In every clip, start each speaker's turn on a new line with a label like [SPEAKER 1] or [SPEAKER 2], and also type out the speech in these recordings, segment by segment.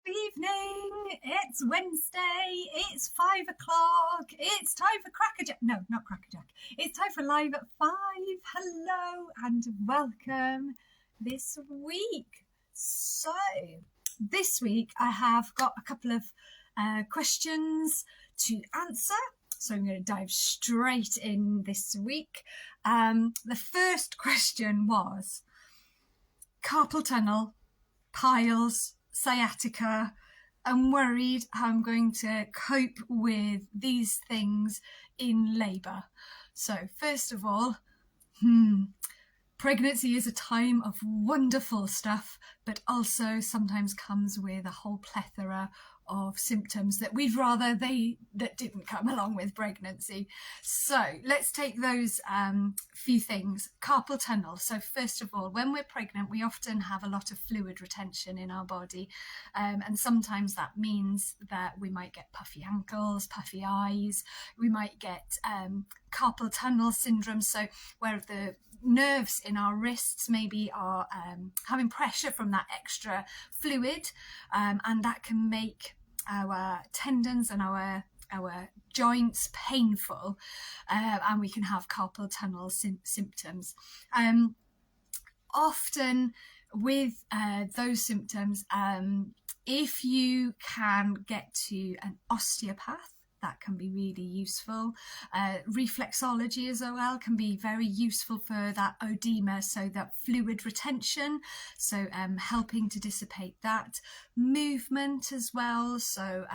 [SPEAKER 1] Evening, it's Wednesday, it's 5 o'clock, it's time for Crackerjack. No, not Crackerjack. It's time for Live at 5. Hello and welcome this week. So, this week I have got a couple of questions to answer. So I'm going to dive straight in this week. The first question was carpal tunnel, piles, sciatica. I'm worried how I'm going to cope with these things in labour. So first of all, pregnancy is a time of wonderful stuff, but also sometimes comes with a whole plethora of symptoms that we'd rather that didn't come along with pregnancy. So let's take those few things. Carpal tunnel. So first of all, when we're pregnant, we often have a lot of fluid retention in our body, and sometimes that means that we might get puffy ankles, puffy eyes. We might get carpal tunnel syndrome, so where the nerves in our wrists maybe are having pressure from that extra fluid, and that can make our tendons and our joints painful, and we can have carpal tunnel symptoms. Often with those symptoms, if you can get to an osteopath, that can be really useful. Reflexology as well can be very useful for that oedema, so that fluid retention, so helping to dissipate that. Movement as well, so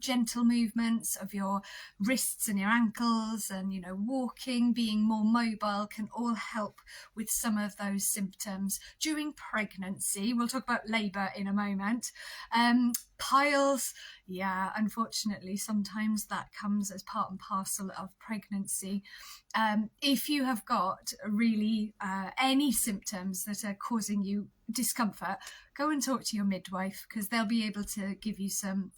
[SPEAKER 1] gentle movements of your wrists and your ankles, and walking, being more mobile, can all help with some of those symptoms during pregnancy. We'll talk about labour in a moment. Piles, yeah, unfortunately sometimes that comes as part and parcel of pregnancy. If you have got really any symptoms that are causing you discomfort, go and talk to your midwife, because they'll be able to give you some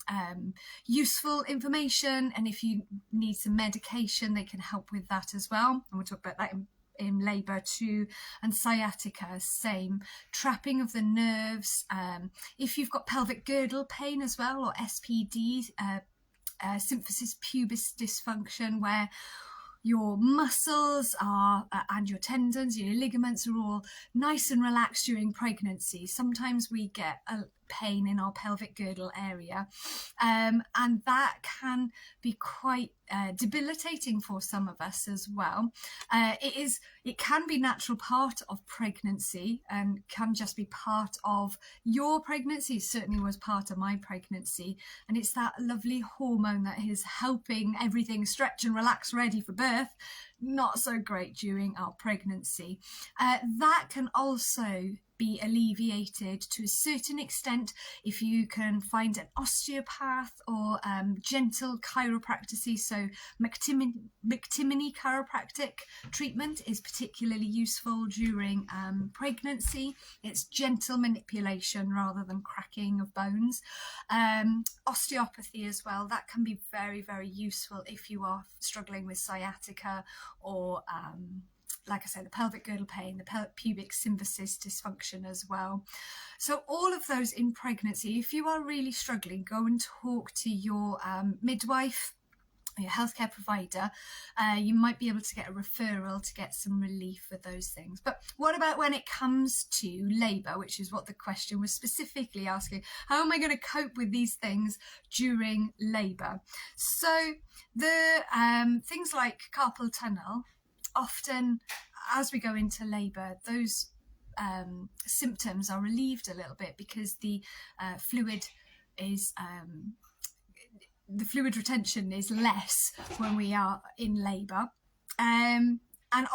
[SPEAKER 1] useful information, and if you need some medication, they can help with that as well, and we'll talk about that in labour too. And sciatica, same, trapping of the nerves. If you've got pelvic girdle pain as well, or SPD, symphysis pubis dysfunction, where your muscles are and your tendons, your ligaments are all nice and relaxed during pregnancy. Sometimes we get a pain in our pelvic girdle area, and that can be quite debilitating for some of us as well. It can be natural part of pregnancy, and can just be part of your pregnancy. It certainly was part of my pregnancy, and it's that lovely hormone that is helping everything stretch and relax ready for birth. Not so great during our pregnancy. That can also be alleviated to a certain extent if you can find an osteopath, or gentle chiropractic. So McTimoney chiropractic treatment is particularly useful during pregnancy. It's gentle manipulation rather than cracking of bones. Osteopathy as well, that can be very, very useful if you are struggling with sciatica, or like I said, the pelvic girdle pain, the pubic symphysis dysfunction as well. So all of those in pregnancy. If you are really struggling, go and talk to your midwife, your healthcare provider. You might be able to get a referral to get some relief with those things. But what about when it comes to labour, which is what the question was specifically asking? How am I going to cope with these things during labour? So the things like carpal tunnel, often as we go into labour, those symptoms are relieved a little bit, because the fluid retention is less when we are in labour. And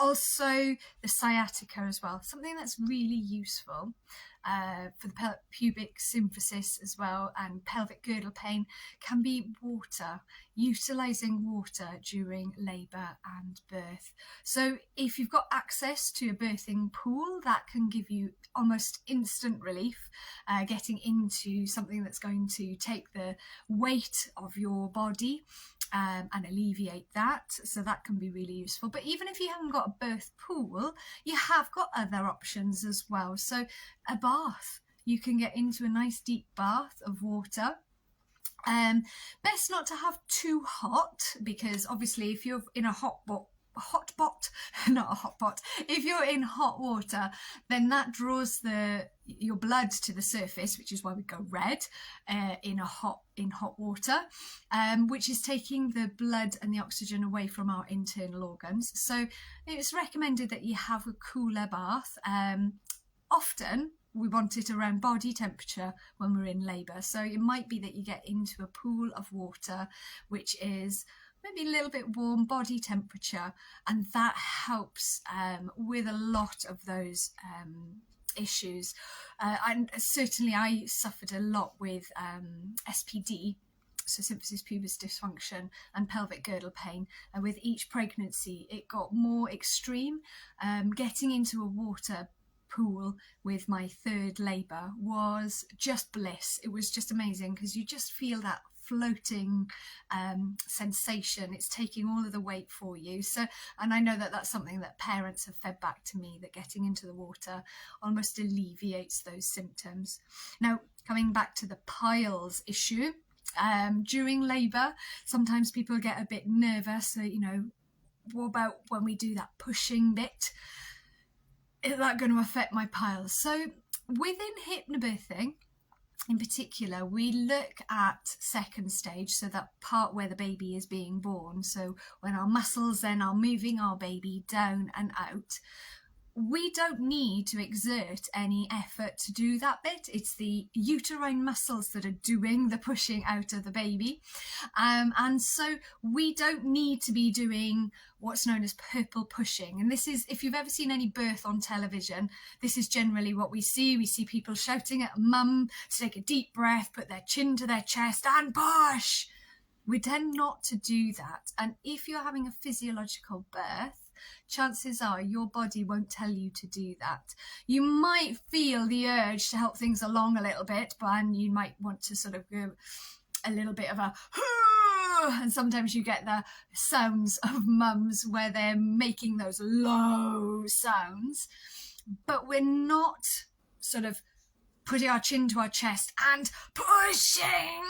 [SPEAKER 1] also the sciatica as well, something that's really useful for the pubic symphysis as well, and pelvic girdle pain, can be water, utilising water during labour and birth. So if you've got access to a birthing pool, that can give you almost instant relief, getting into something that's going to take the weight of your body and alleviate that. So that can be really useful. But even if you haven't got a birth pool, you have got other options as well. So a bath, you can get into a nice deep bath of water. Best not to have too hot, because obviously if you're in a if you're in hot water, then that draws your blood to the surface, which is why we go red in hot water, which is taking the blood and the oxygen away from our internal organs. So it's recommended that you have a cooler bath. Often we want it around body temperature when we're in labour. So it might be that you get into a pool of water which is maybe a little bit warm body temperature, and that helps with a lot of those issues. And certainly I suffered a lot with SPD, so symphysis pubis dysfunction, and pelvic girdle pain, and with each pregnancy it got more extreme. Getting into a water pool with my third labour was just bliss. It was just amazing, because you just feel that floating sensation. It's taking all of the weight for you. So, and I know that that's something that parents have fed back to me, that getting into the water almost alleviates those symptoms. Now, coming back to the piles issue, during labour, sometimes people get a bit nervous. So, you know, what about when we do that pushing bit? Is that going to affect my piles? So within hypnobirthing in particular, we look at second stage, so that part where the baby is being born. So when our muscles then are moving our baby down and out, we don't need to exert any effort to do that bit. It's the uterine muscles that are doing the pushing out of the baby. And so we don't need to be doing what's known as purple pushing. And this is, if you've ever seen any birth on television, this is generally what we see. We see people shouting at mum to take a deep breath, put their chin to their chest and push. We tend not to do that. And if you're having a physiological birth, chances are your body won't tell you to do that. You might feel the urge to help things along a little bit, and you might want to sort of go a little bit of a, and sometimes you get the sounds of mums where they're making those low sounds, but we're not sort of putting our chin to our chest and pushing.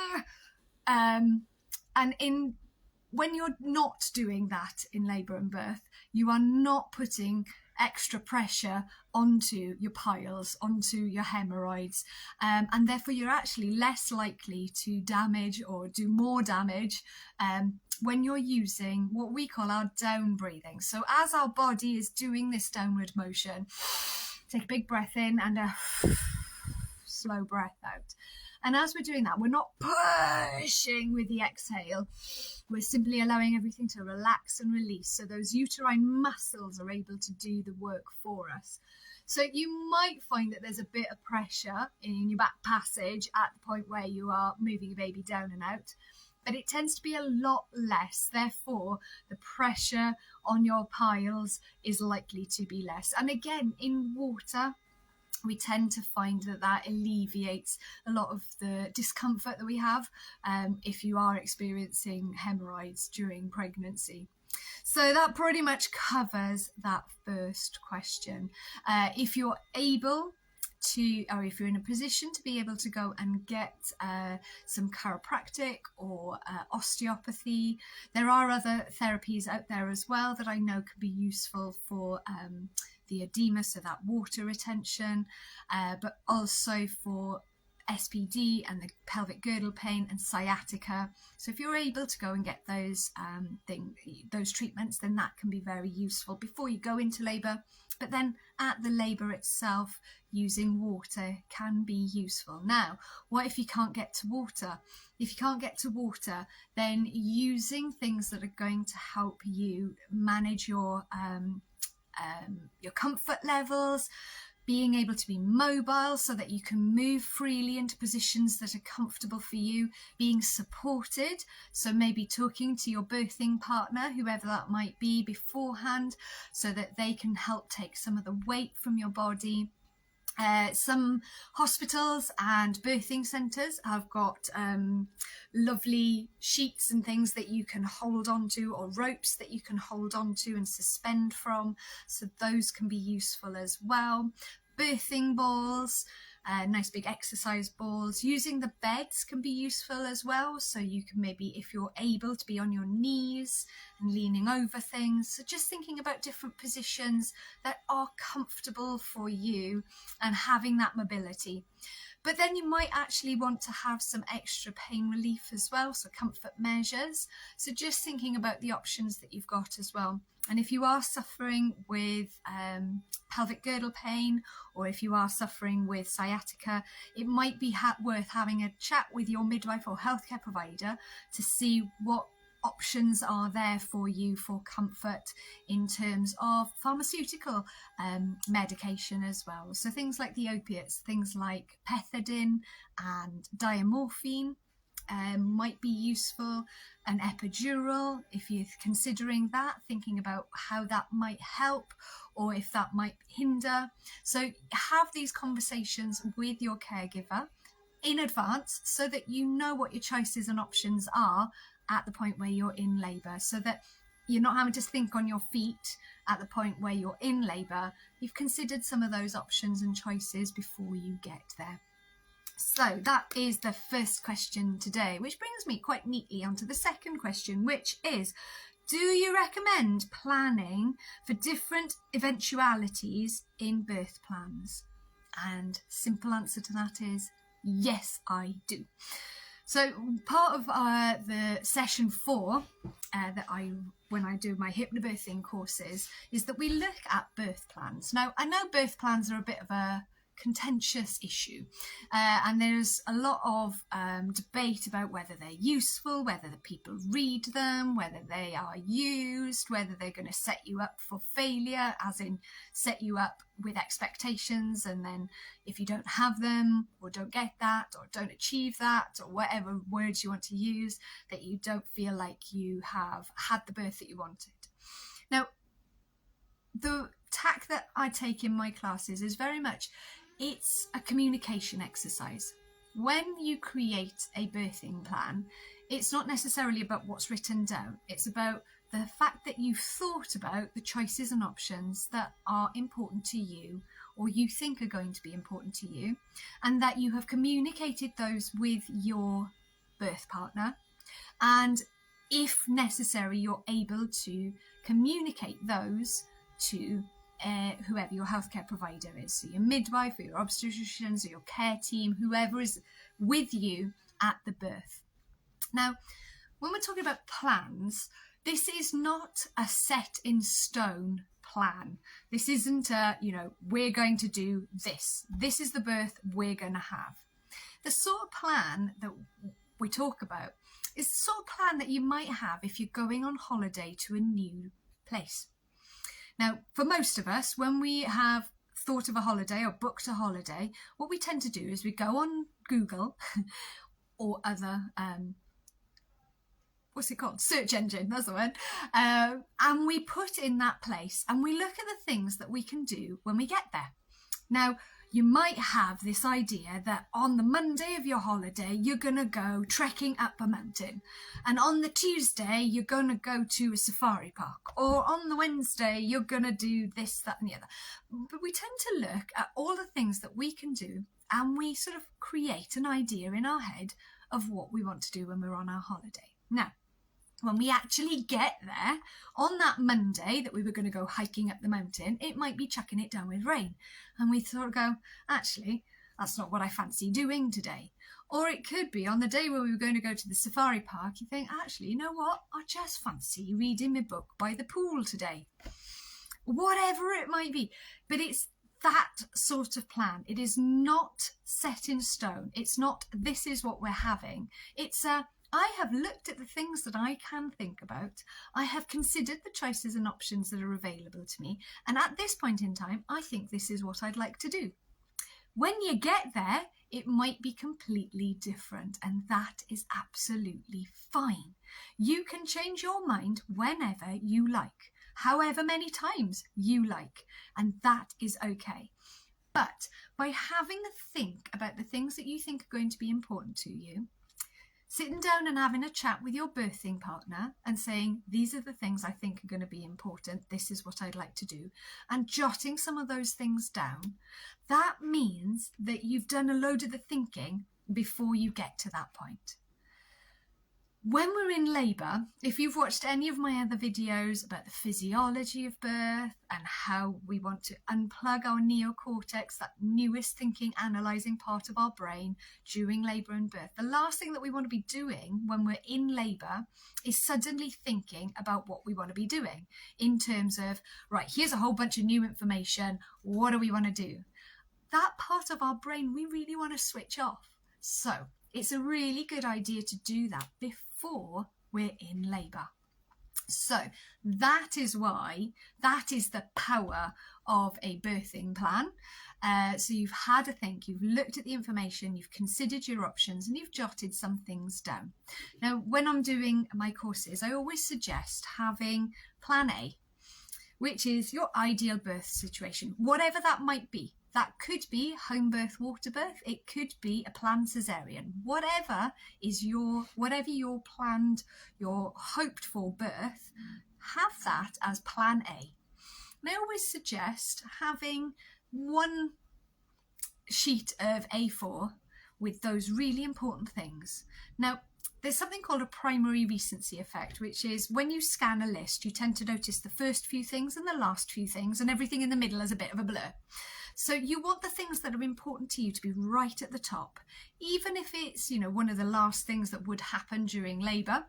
[SPEAKER 1] When you're not doing that in labour and birth, you are not putting extra pressure onto your piles, onto your hemorrhoids, and therefore you're actually less likely to damage or do more damage when you're using what we call our down breathing. So as our body is doing this downward motion, take a big breath in and a slow breath out. And as we're doing that, we're not pushing with the exhale. We're simply allowing everything to relax and release, so those uterine muscles are able to do the work for us. So you might find that there's a bit of pressure in your back passage at the point where you are moving your baby down and out, but it tends to be a lot less. Therefore, the pressure on your piles is likely to be less. And again, in water, we tend to find that alleviates a lot of the discomfort that we have if you are experiencing hemorrhoids during pregnancy. So that pretty much covers that first question. If you're able to, or if you're in a position to be able to go and get some chiropractic or osteopathy, there are other therapies out there as well that I know could be useful for the edema, so that water retention, but also for SPD and the pelvic girdle pain and sciatica. So if you're able to go and get those treatments, then that can be very useful before you go into labour. But then at the labour itself, using water can be useful. Now, what if you can't get to water? If you can't get to water, then using things that are going to help you manage your comfort levels, being able to be mobile so that you can move freely into positions that are comfortable for you, being supported, so maybe talking to your birthing partner, whoever that might be, beforehand, so that they can help take some of the weight from your body. Some hospitals and birthing centres have got lovely sheets and things that you can hold on to, or ropes that you can hold on to and suspend from, so those can be useful as well. Birthing balls, nice big exercise balls. Using the beds can be useful as well, so you can maybe, if you're able to be on your knees and leaning over things, so just thinking about different positions that are comfortable for you and having that mobility. But then you might actually want to have some extra pain relief as well, so comfort measures. So just thinking about the options that you've got as well. And if you are suffering with pelvic girdle pain, or if you are suffering with sciatica, it might be worth having a chat with your midwife or healthcare provider to see what options are there for you for comfort in terms of pharmaceutical medication as well. So things like the opiates, things like pethidine and diamorphine might be useful. An epidural, if you're considering that, thinking about how that might help or if that might hinder. So have these conversations with your caregiver in advance so that you know what your choices and options are at the point where you're in labour, so that you're not having to think on your feet at the point where you're in labour. You've considered some of those options and choices before you get there. So that is the first question today, which brings me quite neatly onto the second question, which is, do you recommend planning for different eventualities in birth plans? And simple answer to that is yes, I do. So part of the session 4 when I do my hypnobirthing courses is that we look at birth plans. Now, I know birth plans are a bit of a contentious issue, and there's a lot of debate about whether they're useful, whether the people read them, whether they are used, whether they're going to set you up for failure, as in set you up with expectations, and then if you don't have them or don't get that or don't achieve that or whatever words you want to use, that you don't feel like you have had the birth that you wanted. Now, the tack that I take in my classes is very much, it's a communication exercise. When you create a birthing plan, it's not necessarily about what's written down. It's about the fact that you've thought about the choices and options that are important to you or you think are going to be important to you, and that you have communicated those with your birth partner. And if necessary, you're able to communicate those to whoever your healthcare provider is, so your midwife or your obstetricians or your care team, whoever is with you at the birth. Now, when we're talking about plans, this is not a set in stone plan. This isn't we're going to do this. This is the birth we're going to have. The sort of plan that we talk about is the sort of plan that you might have if you're going on holiday to a new place. Now, for most of us, when we have thought of a holiday or booked a holiday, what we tend to do is we go on Google or other, search engine, that's the word, and we put in that place and we look at the things that we can do when we get there. Now, you might have this idea that on the Monday of your holiday, you're going to go trekking up a mountain. And on the Tuesday, you're going to go to a safari park. Or on the Wednesday, you're going to do this, that, and the other. But we tend to look at all the things that we can do, and we sort of create an idea in our head of what we want to do when we're on our holiday. Now, when we actually get there, on that Monday that we were going to go hiking up the mountain, it might be chucking it down with rain. And we sort of go, actually, that's not what I fancy doing today. Or it could be on the day where we were going to go to the safari park, you think, actually, you know what? I just fancy reading my book by the pool today. Whatever it might be. But it's that sort of plan. It is not set in stone. It's not, this is what we're having. It's I have looked at the things that I can think about. I have considered the choices and options that are available to me. And at this point in time, I think this is what I'd like to do. When you get there, it might be completely different. And that is absolutely fine. You can change your mind whenever you like, however many times you like. And that is okay. But by having a think about the things that you think are going to be important to you, Sitting down and having a chat with your birthing partner and saying, these are the things I think are going to be important, this is what I'd like to do, and jotting some of those things down, that means that you've done a load of the thinking before you get to that point. When we're in labour, if you've watched any of my other videos about the physiology of birth and how we want to unplug our neocortex, that newest thinking, analysing part of our brain during labour and birth, the last thing that we want to be doing when we're in labour is suddenly thinking about what we want to be doing in terms of, right, here's a whole bunch of new information, what do we want to do? That part of our brain we really want to switch off. So it's a really good idea to do that before we're in labour. So that is why, that is the power of a birthing plan. So you've had a think, you've looked at the information, you've considered your options, and you've jotted some things down. Now, when I'm doing my courses, I always suggest having plan A, which is your ideal birth situation, whatever that might be. That could be home birth, water birth. It could be a planned cesarean. Whatever your planned, your hoped for birth, have that as plan A. And I always suggest having one sheet of A4 with those really important things. Now, there's something called a primary recency effect, which is when you scan a list, you tend to notice the first few things and the last few things, and everything in the middle is a bit of a blur. So you want the things that are important to you to be right at the top, even if it's, one of the last things that would happen during labour.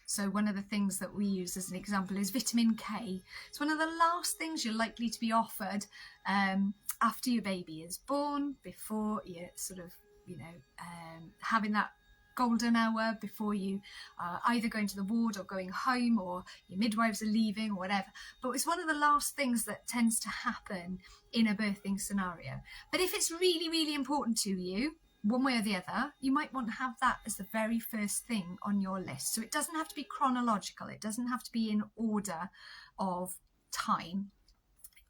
[SPEAKER 1] So one of the things that we use as an example is vitamin K. It's one of the last things you're likely to be offered after your baby is born, before you're sort of, having that golden hour before you either going to the ward or going home, or your midwives are leaving or whatever. But it's one of the last things that tends to happen in a birthing scenario. But if it's really, really important to you, one way or the other, you might want to have that as the very first thing on your list. So it doesn't have to be chronological, it doesn't have to be in order of time,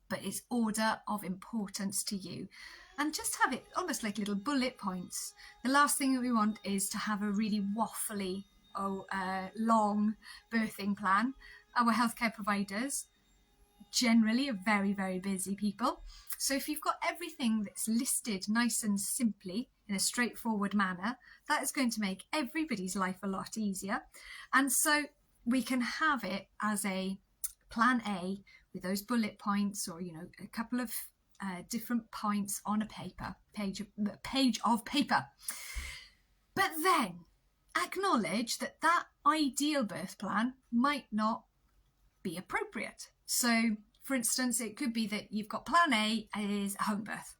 [SPEAKER 1] but it's order of importance to you. And just have it almost like little bullet points. The last thing that we want is to have a really waffly, long birthing plan. Our healthcare providers generally are very, very busy people. So if you've got everything that's listed nice and simply in a straightforward manner, that is going to make everybody's life a lot easier. And so we can have it as a plan A with those bullet points, or, a couple of different points on a page of paper. But then acknowledge that ideal birth plan might not be appropriate. So, for instance, it could be that you've got plan A is a home birth,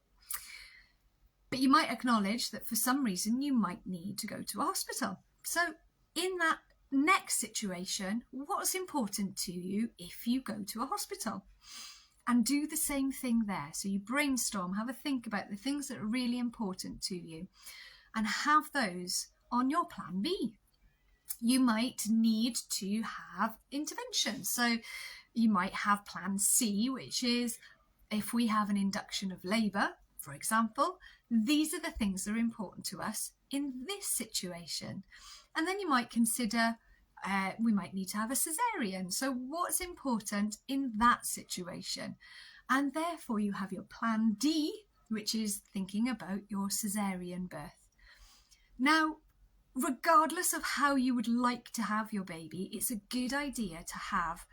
[SPEAKER 1] but you might acknowledge that for some reason you might need to go to a hospital. So in that next situation, what's important to you if you go to a hospital? And do the same thing there. So you brainstorm, have a think about the things that are really important to you, and have those on your plan B. You might need to have intervention. So you might have plan C, which is if we have an induction of labour, for example, these are the things that are important to us in this situation. And then you might consider we might need to have a cesarean. So what's important in that situation? And therefore you have your plan D, which is thinking about your cesarean birth. Now, regardless of how you would like to have your baby, it's a good idea to have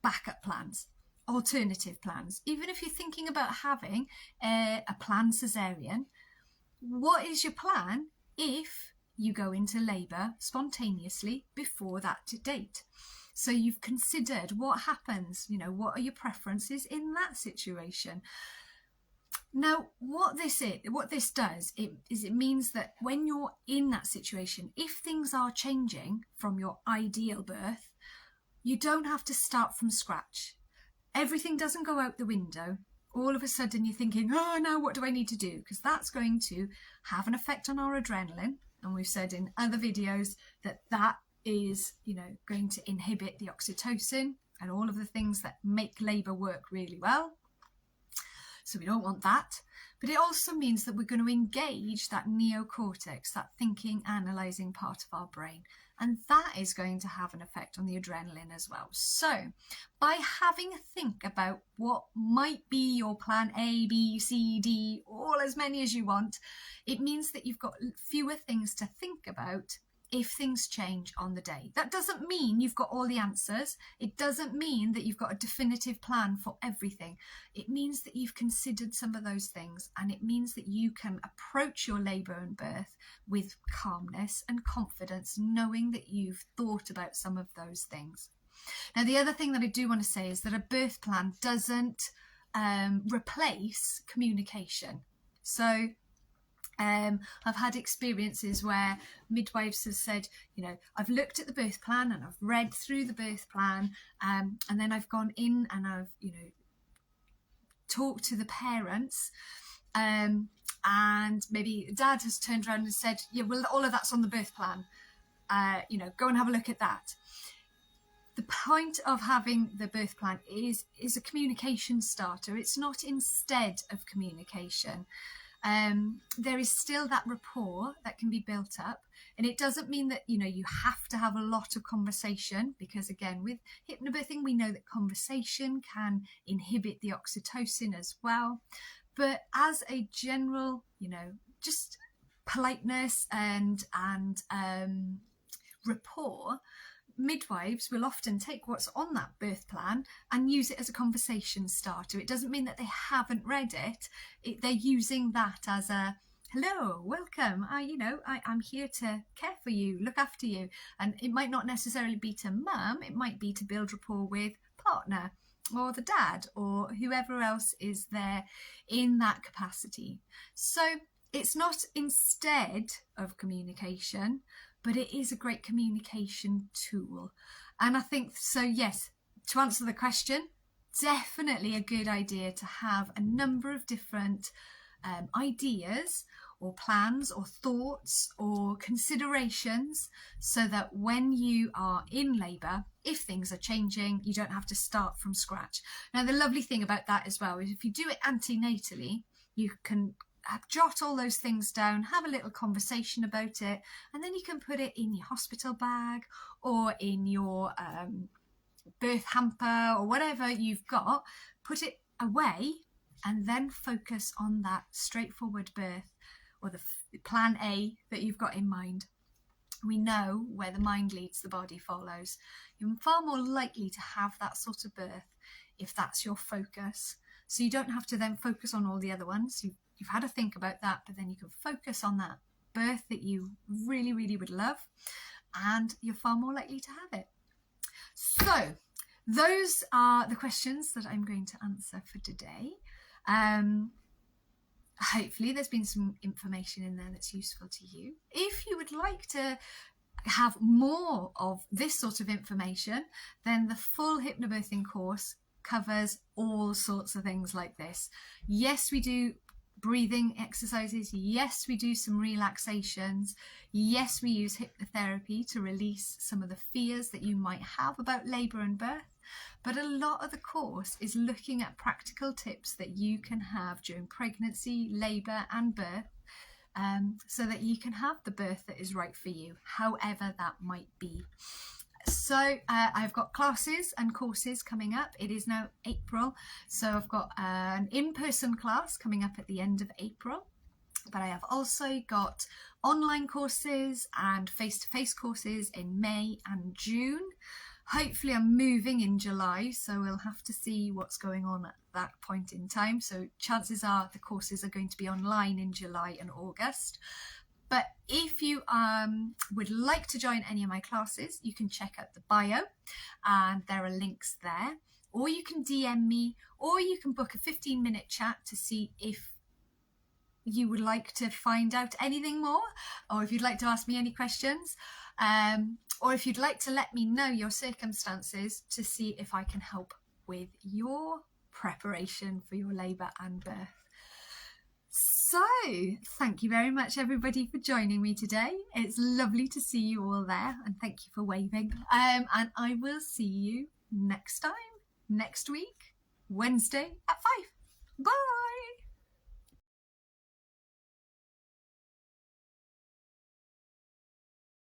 [SPEAKER 1] backup plans, alternative plans. Even if you're thinking about having a planned cesarean, what is your plan if you go into labour spontaneously before that date? So you've considered what happens, what are your preferences in that situation. Now, what this does, it means that when you're in that situation, if things are changing from your ideal birth, you don't have to start from scratch. Everything doesn't go out the window. All of a sudden you're thinking, oh, now what do I need to do? Because that's going to have an effect on our adrenaline. And we've said in other videos that is, going to inhibit the oxytocin and all of the things that make labour work really well. So we don't want that. But it also means that we're going to engage that neocortex, that thinking, analysing part of our brain. And that is going to have an effect on the adrenaline as well. So by having a think about what might be your plan A, B, C, D, all as many as you want, it means that you've got fewer things to think about if things change on the day. That doesn't mean you've got all the answers. It doesn't mean that you've got a definitive plan for everything. It means that you've considered some of those things, and it means that you can approach your labour and birth with calmness and confidence, knowing that you've thought about some of those things. Now, the other thing that I do want to say is that a birth plan doesn't replace communication. So I've had experiences where midwives have said, you know, I've looked at the birth plan and I've read through the birth plan, and then I've gone in and I've, you know, talked to the parents, and maybe dad has turned around and said, yeah, well, all of that's on the birth plan, you know, go and have a look at that. The point of having the birth plan is a communication starter. It's not instead of communication. There is still that rapport that can be built up, and it doesn't mean that, you know, you have to have a lot of conversation, because again, with hypnobirthing, we know that conversation can inhibit the oxytocin as well. But as a general, you know, just politeness and rapport, midwives will often take what's on that birth plan and use it as a conversation starter. It doesn't mean that they haven't read it. They're using that as a, hello, welcome, I'm here to care for you, look after you. And it might not necessarily be to mum, it might be to build rapport with partner or the dad or whoever else is there in that capacity. So it's not instead of communication, but it is a great communication tool. And I think, so yes, to answer the question, definitely a good idea to have a number of different ideas or plans or thoughts or considerations, so that when you are in labour, if things are changing, you don't have to start from scratch. Now, the lovely thing about that as well is if you do it antenatally, you can jot all those things down, have a little conversation about it, and then you can put it in your hospital bag or in your birth hamper or whatever you've got, put it away, and then focus on that straightforward birth or the plan A that you've got in mind. We know where the mind leads, the body follows. You're far more likely to have that sort of birth if that's your focus. So you don't have to then focus on all the other ones. You've had to think about that, but then you can focus on that birth that you really, really would love, and you're far more likely to have it. So those are the questions that I'm going to answer for today. Hopefully there's been some information in there that's useful to you. If you would like to have more of this sort of information, then the full hypnobirthing course covers all sorts of things like this. Yes, we do breathing exercises. Yes, we do some relaxations. Yes, we use hypnotherapy to release some of the fears that you might have about labour and birth. But a lot of the course is looking at practical tips that you can have during pregnancy, labour and birth, so that you can have the birth that is right for you, however that might be. So I've got classes and courses coming up. It is now April, so I've got an in-person class coming up at the end of April, but I have also got online courses and face-to-face courses in May and June. Hopefully I'm moving in July, so we'll have to see what's going on at that point in time. So chances are the courses are going to be online in July and August. But if you would like to join any of my classes, you can check out the bio, and there are links there. Or you can DM me, or you can book a 15-minute chat to see if you would like to find out anything more, or if you'd like to ask me any questions. Or if you'd like to let me know your circumstances to see if I can help with your preparation for your labour and birth. So, thank you very much everybody for joining me today. It's lovely to see you all there, and thank you for waving. And I will see you next time, next week, Wednesday at 5. Bye.